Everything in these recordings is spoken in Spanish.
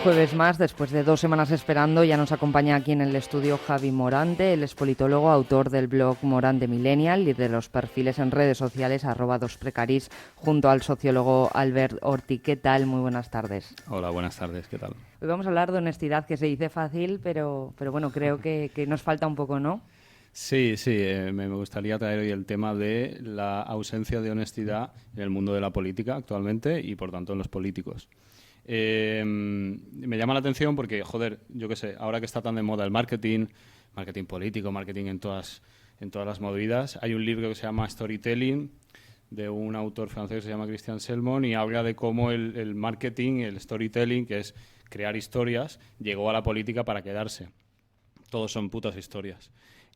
jueves más, después de 2 semanas esperando, ya nos acompaña aquí en el estudio Javi Morante. Él es politólogo, autor del blog Morante Millennial y de los perfiles en redes sociales @2precaris, junto al sociólogo Albert Orti. ¿Qué tal? Muy buenas tardes. Hola, buenas tardes. ¿Qué tal? Hoy vamos a hablar de honestidad, que se dice fácil, pero bueno, creo que nos falta un poco, ¿no? Sí, me gustaría traer hoy el tema de la ausencia de honestidad en el mundo de la política actualmente y, por tanto, en los políticos. Me llama la atención porque, joder, yo qué sé, ahora que está tan de moda el marketing político, marketing en todas las movidas, hay un libro que se llama Storytelling, de un autor francés que se llama Christian Selmon, y habla de cómo el marketing, el storytelling, que es crear historias, llegó a la política para quedarse. Todos son putas historias.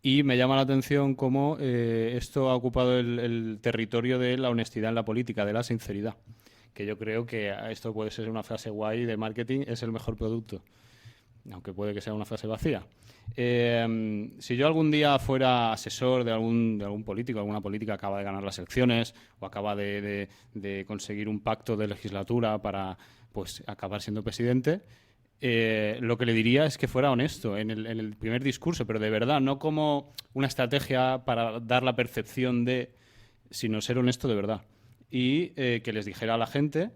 Y me llama la atención cómo esto ha ocupado el territorio de la honestidad en la política, de la sinceridad. Que yo creo que esto puede ser una frase guay de marketing, es el mejor producto, aunque puede que sea una frase vacía. Si yo algún día fuera asesor de algún político, alguna política acaba de ganar las elecciones o acaba de conseguir un pacto de legislatura para pues acabar siendo presidente, lo que le diría es que fuera honesto en el primer discurso, pero de verdad, no como una estrategia para dar la percepción de, sino ser honesto de verdad. Y que les dijera a la gente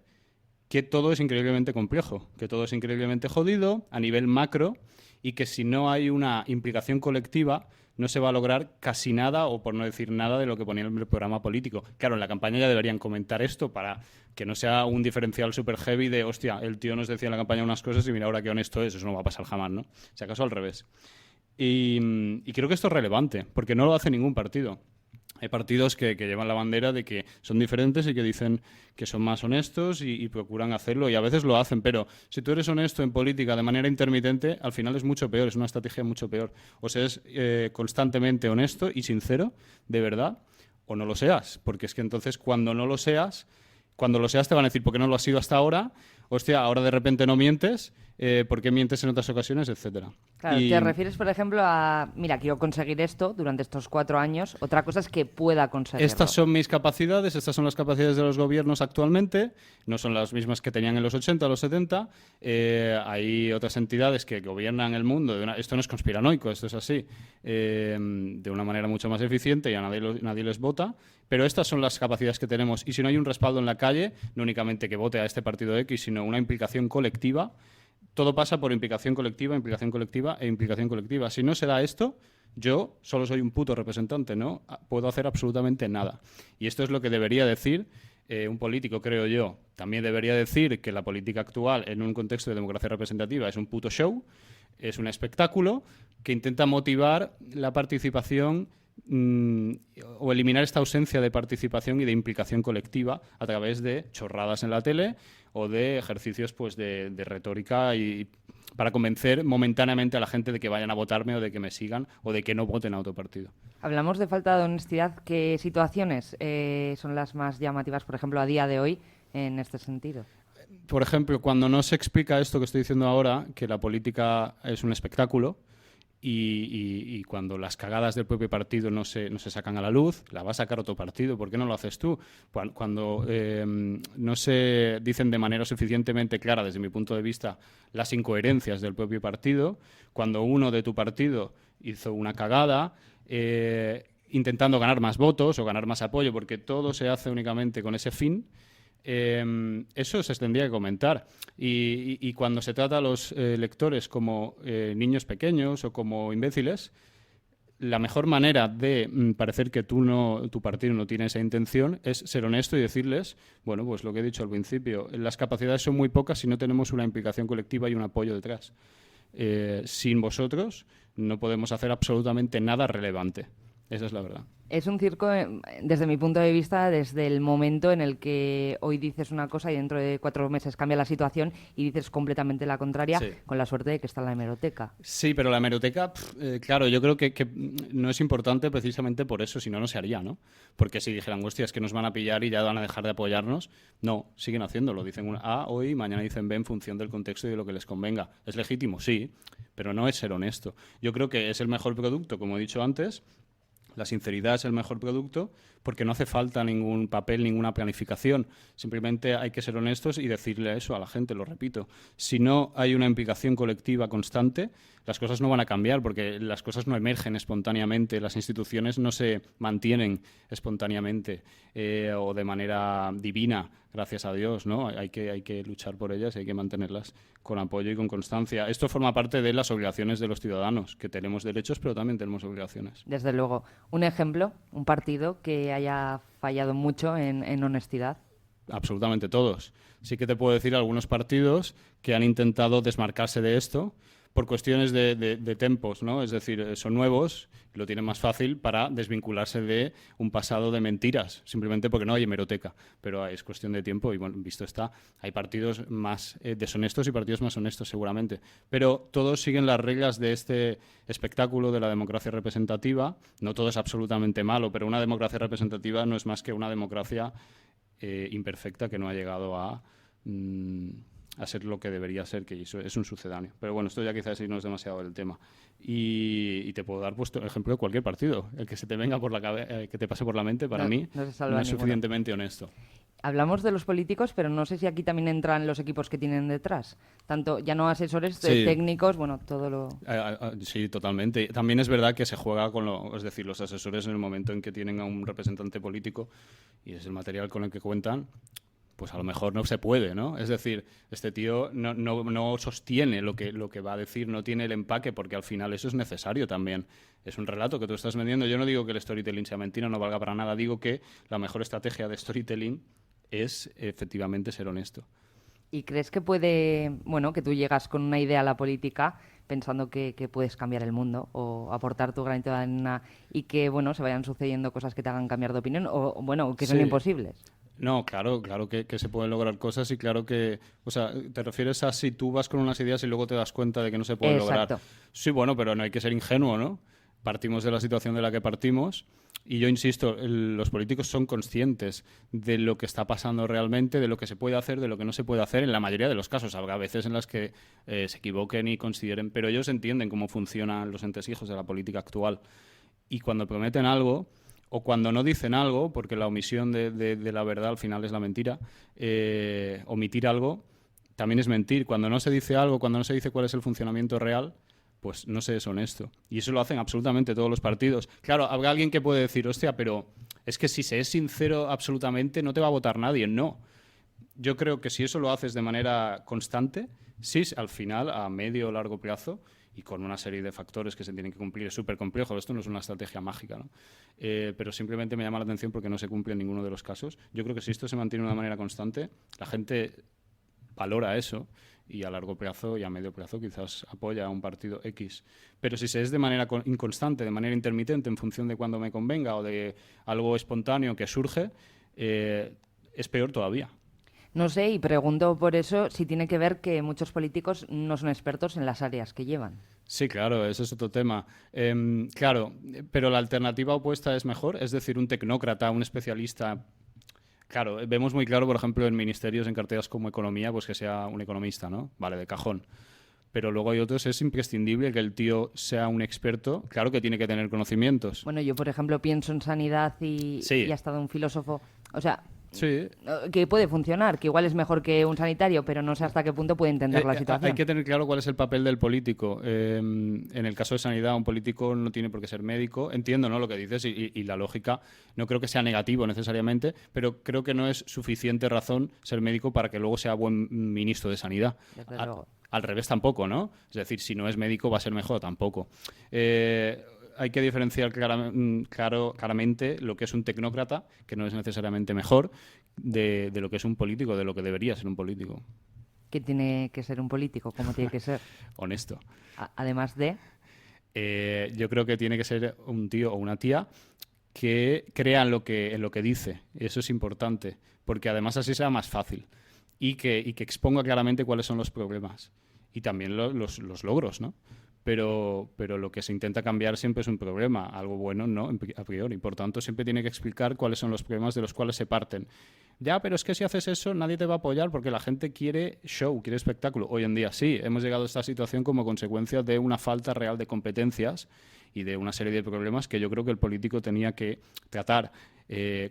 que todo es increíblemente complejo, que todo es increíblemente jodido a nivel macro y que si no hay una implicación colectiva no se va a lograr casi nada, o por no decir nada, de lo que ponía en el programa político. Claro, en la campaña ya deberían comentar esto para que no sea un diferencial súper heavy de, hostia, el tío nos decía en la campaña unas cosas y mira ahora qué honesto es, eso no va a pasar jamás, ¿no? Si acaso al revés. Y creo que esto es relevante, porque no lo hace ningún partido. Hay partidos que llevan la bandera de que son diferentes y que dicen que son más honestos y procuran hacerlo, y a veces lo hacen, pero si tú eres honesto en política de manera intermitente, al final es mucho peor, es una estrategia mucho peor. O seas constantemente honesto y sincero, de verdad, o no lo seas, porque es que entonces cuando lo seas te van a decir, ¿por qué no lo has sido hasta ahora? Hostia, ahora de repente no mientes, ¿por qué mientes en otras ocasiones? Etcétera. Claro, te refieres, por ejemplo, a, mira, quiero conseguir esto durante estos 4 años, otra cosa es que pueda conseguirlo. Estas son mis capacidades, estas son las capacidades de los gobiernos actualmente, no son las mismas que tenían en los 80, los 70, hay otras entidades que gobiernan el mundo, esto no es conspiranoico, esto es así, de una manera mucho más eficiente y a nadie les vota, pero estas son las capacidades que tenemos, y si no hay un respaldo en la calle, no únicamente que vote a este partido X, sino una implicación colectiva. Todo pasa por implicación colectiva e implicación colectiva. Si no se da esto, yo solo soy un puto representante, no puedo hacer absolutamente nada. Y esto es lo que debería decir un político, creo yo. También debería decir que la política actual, en un contexto de democracia representativa, es un puto show, es un espectáculo que intenta motivar la participación o eliminar esta ausencia de participación y de implicación colectiva a través de chorradas en la tele o de ejercicios pues de retórica y para convencer momentáneamente a la gente de que vayan a votarme o de que me sigan o de que no voten a otro partido. Hablamos de falta de honestidad. ¿Qué situaciones son las más llamativas, por ejemplo, a día de hoy en este sentido? Por ejemplo, cuando no se explica esto que estoy diciendo ahora, que la política es un espectáculo, y cuando las cagadas del propio partido no se sacan a la luz, la va a sacar otro partido. ¿Por qué no lo haces tú? Cuando no se dicen de manera suficientemente clara, desde mi punto de vista, las incoherencias del propio partido, cuando uno de tu partido hizo una cagada, intentando ganar más votos o ganar más apoyo, porque todo se hace únicamente con ese fin, eso se tendría que comentar. Y cuando se trata a los lectores como niños pequeños o como imbéciles, la mejor manera de parecer que tu partido no tiene esa intención es ser honesto y decirles, bueno, pues lo que he dicho al principio, las capacidades son muy pocas si no tenemos una implicación colectiva y un apoyo detrás. Sin vosotros no podemos hacer absolutamente nada relevante. Esa es la verdad. Es un circo, desde mi punto de vista, desde el momento en el que hoy dices una cosa y dentro de 4 meses cambia la situación y dices completamente la contraria, sí, con la suerte de que está en la hemeroteca. Sí, pero la hemeroteca, claro, yo creo que no es importante precisamente por eso, si no, no se haría, ¿no? Porque si dijeran, hostia, es que nos van a pillar y ya van a dejar de apoyarnos, no, siguen haciéndolo. Dicen A hoy, mañana dicen B en función del contexto y de lo que les convenga. ¿Es legítimo? Sí, pero no es ser honesto. Yo creo que es el mejor producto, como he dicho antes, La sinceridad es el mejor producto porque no hace falta ningún papel, ninguna planificación. Simplemente hay que ser honestos y decirle eso a la gente, lo repito. Si no hay una implicación colectiva constante, las cosas no van a cambiar porque las cosas no emergen espontáneamente, las instituciones no se mantienen espontáneamente o de manera divina, gracias a Dios, ¿no? Hay que luchar por ellas y hay que mantenerlas con apoyo y con constancia. Esto forma parte de las obligaciones de los ciudadanos, que tenemos derechos pero también tenemos obligaciones. Desde luego. Un ejemplo, un partido que haya fallado mucho en honestidad. Absolutamente todos. Sí que te puedo decir algunos partidos que han intentado desmarcarse de esto por cuestiones de tempos, ¿no? Es decir, son nuevos y lo tienen más fácil para desvincularse de un pasado de mentiras, simplemente porque no hay hemeroteca. Pero es cuestión de tiempo y, bueno, visto está, hay partidos más deshonestos y partidos más honestos seguramente. Pero todos siguen las reglas de este espectáculo de la democracia representativa. No todo es absolutamente malo, pero una democracia representativa no es más que una democracia imperfecta que no ha llegado a ser lo que debería ser, que eso es un sucedáneo. Pero bueno, esto ya quizás no es demasiado del tema. Y te puedo dar el ejemplo de cualquier partido. El que se te venga por la cabeza, que te pase por la mente, para mí no es suficientemente honesto. Hablamos de los políticos, pero no sé si aquí también entran los equipos que tienen detrás. Tanto, ya no asesores, técnicos, bueno, todo lo... Sí, totalmente. También es verdad que se juega con es decir, los asesores en el momento en que tienen a un representante político y es el material con el que cuentan, pues a lo mejor no se puede, ¿no? Es decir, este tío no sostiene lo que va a decir, no tiene el empaque, porque al final eso es necesario también. Es un relato que tú estás vendiendo. Yo no digo que el storytelling sea mentira, no valga para nada. Digo que la mejor estrategia de storytelling es efectivamente ser honesto. ¿Y crees que puede, bueno, que tú llegas con una idea a la política pensando que puedes cambiar el mundo o aportar tu granito de arena y que, bueno, se vayan sucediendo cosas que te hagan cambiar de opinión o bueno, que son imposibles? No, claro que se pueden lograr cosas y claro que... O sea, ¿te refieres a si tú vas con unas ideas y luego te das cuenta de que no se pueden lograr? Sí, bueno, pero no hay que ser ingenuo, ¿no? Partimos de la situación de la que partimos y yo insisto, los políticos son conscientes de lo que está pasando realmente, de lo que se puede hacer, de lo que no se puede hacer en la mayoría de los casos. Habrá veces en las que se equivoquen y consideren, pero ellos entienden cómo funcionan los entresijos de la política actual y cuando prometen algo... o cuando no dicen algo, porque la omisión de la verdad al final es la mentira, omitir algo también es mentir. Cuando no se dice algo, cuando no se dice cuál es el funcionamiento real, pues no se es honesto. Y eso lo hacen absolutamente todos los partidos. Claro, habrá alguien que puede decir, hostia, pero es que si se es sincero absolutamente no te va a votar nadie. No. Yo creo que si eso lo haces de manera constante, sí, al final, a medio o largo plazo, y con una serie de factores que se tienen que cumplir, es súper complejo, esto no es una estrategia mágica, ¿no? Pero simplemente me llama la atención porque no se cumple en ninguno de los casos. Yo creo que si esto se mantiene de una manera constante, la gente valora eso y a largo plazo y a medio plazo quizás apoya a un partido X. Pero si se es de manera inconstante, de manera intermitente, en función de cuando me convenga o de algo espontáneo que surge, es peor todavía. No sé, y pregunto por eso si tiene que ver que muchos políticos no son expertos en las áreas que llevan. Sí, claro, ese es otro tema. Claro, pero la alternativa opuesta es mejor, es decir, un tecnócrata, un especialista. Claro, vemos muy claro, por ejemplo, en ministerios, en carteras como economía, pues que sea un economista, ¿no? Vale, de cajón. Pero luego hay otros, es imprescindible que el tío sea un experto. Claro que tiene que tener conocimientos. Bueno, yo, por ejemplo, pienso en sanidad y ha estado un filósofo. O sea, sí, que puede funcionar, que igual es mejor que un sanitario, pero no sé hasta qué punto puede entender la situación. Hay que tener claro cuál es el papel del político. En el caso de sanidad, un político no tiene por qué ser médico. Entiendo, ¿no?, lo que dices y la lógica. No creo que sea negativo necesariamente, pero creo que no es suficiente razón ser médico para que luego sea buen ministro de sanidad. Al revés tampoco, ¿no? Es decir, si no es médico va a ser mejor tampoco. Hay que diferenciar claramente lo que es un tecnócrata, que no es necesariamente mejor, de lo que es un político, de lo que debería ser un político. ¿Qué tiene que ser un político? ¿Cómo tiene que ser? Honesto. Además de... yo creo que tiene que ser un tío o una tía que crea en lo que dice. Eso es importante, porque además así será más fácil. Y que exponga claramente cuáles son los problemas. Y también los logros, ¿no? Pero lo que se intenta cambiar siempre es un problema, algo bueno no, a priori. Por tanto, siempre tiene que explicar cuáles son los problemas de los cuales se parten. Ya, pero es que si haces eso nadie te va a apoyar porque la gente quiere show, quiere espectáculo. Hoy en día sí, hemos llegado a esta situación como consecuencia de una falta real de competencias y de una serie de problemas que yo creo que el político tenía que tratar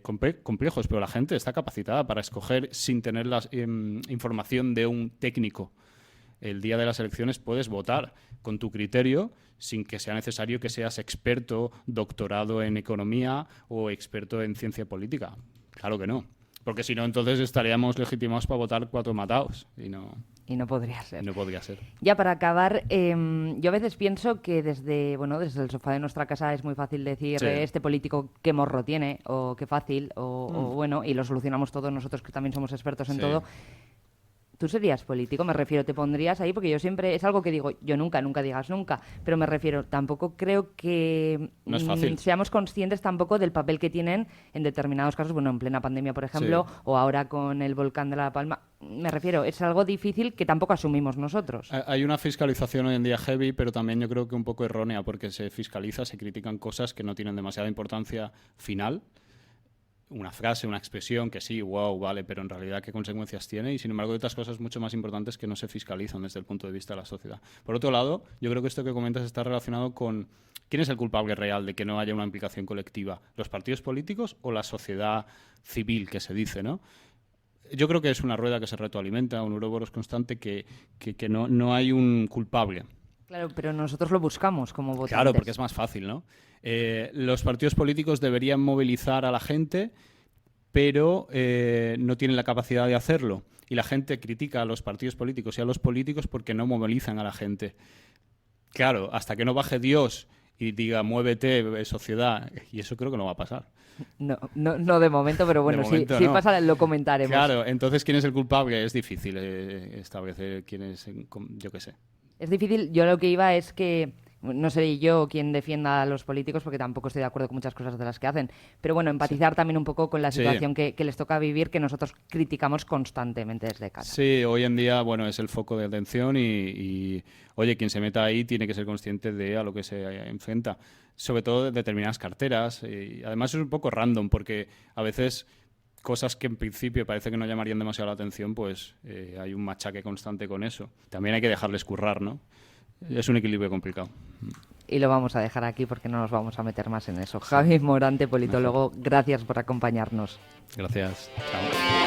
complejos, pero la gente está capacitada para escoger sin tener la información de un técnico. El día de las elecciones puedes votar con tu criterio sin que sea necesario que seas experto, doctorado en economía o experto en ciencia política. Claro que no. Porque si no, entonces estaríamos legitimados para votar 4 matados. Y no podría ser. No podría ser. Ya para acabar, yo a veces pienso que desde el sofá de nuestra casa es muy fácil decir este político qué morro tiene, o qué fácil, o bueno, y lo solucionamos todos nosotros que también somos expertos en todo. ¿Tú serías político? Me refiero, ¿te pondrías ahí? Porque yo siempre, es algo que digo, yo nunca digas nunca, pero me refiero, tampoco creo que no es fácil. Seamos conscientes tampoco del papel que tienen en determinados casos, bueno, en plena pandemia, por ejemplo, o ahora con el volcán de La Palma. Me refiero, es algo difícil que tampoco asumimos nosotros. Hay una fiscalización hoy en día heavy, pero también yo creo que un poco errónea, porque se fiscaliza, se critican cosas que no tienen demasiada importancia final. Una frase, una expresión que sí, wow, vale, pero en realidad qué consecuencias tiene, y sin embargo hay otras cosas mucho más importantes que no se fiscalizan desde el punto de vista de la sociedad. Por otro lado, yo creo que esto que comentas está relacionado con quién es el culpable real de que no haya una implicación colectiva, los partidos políticos o la sociedad civil, que se dice, ¿no? Yo creo que es una rueda que se retroalimenta, un Ouroboros constante, que no hay un culpable. Claro, pero nosotros lo buscamos como votantes. Claro, porque es más fácil, ¿no? Los partidos políticos deberían movilizar a la gente, pero no tienen la capacidad de hacerlo. Y la gente critica a los partidos políticos y a los políticos porque no movilizan a la gente. Claro, hasta que no baje Dios y diga muévete, sociedad, y eso creo que no va a pasar. No de momento, pero bueno, si no. Pasa lo comentaremos. Claro, entonces ¿quién es el culpable? Es difícil establecer quién es, yo qué sé. Es difícil. Yo lo que iba es que no seré yo quien defienda a los políticos, porque tampoco estoy de acuerdo con muchas cosas de las que hacen, pero bueno, empatizar también un poco con la situación que les toca vivir, que nosotros criticamos constantemente desde casa. Sí, hoy en día, bueno, es el foco de atención y oye, quien se meta ahí tiene que ser consciente de a lo que se enfrenta, sobre todo de determinadas carteras, y además es un poco random, porque a veces cosas que en principio parece que no llamarían demasiado la atención, pues hay un machaque constante con eso. También hay que dejarles currar, ¿no? Es un equilibrio complicado. Y lo vamos a dejar aquí porque no nos vamos a meter más en eso. Javi Morante, politólogo, gracias por acompañarnos. Gracias. Chao.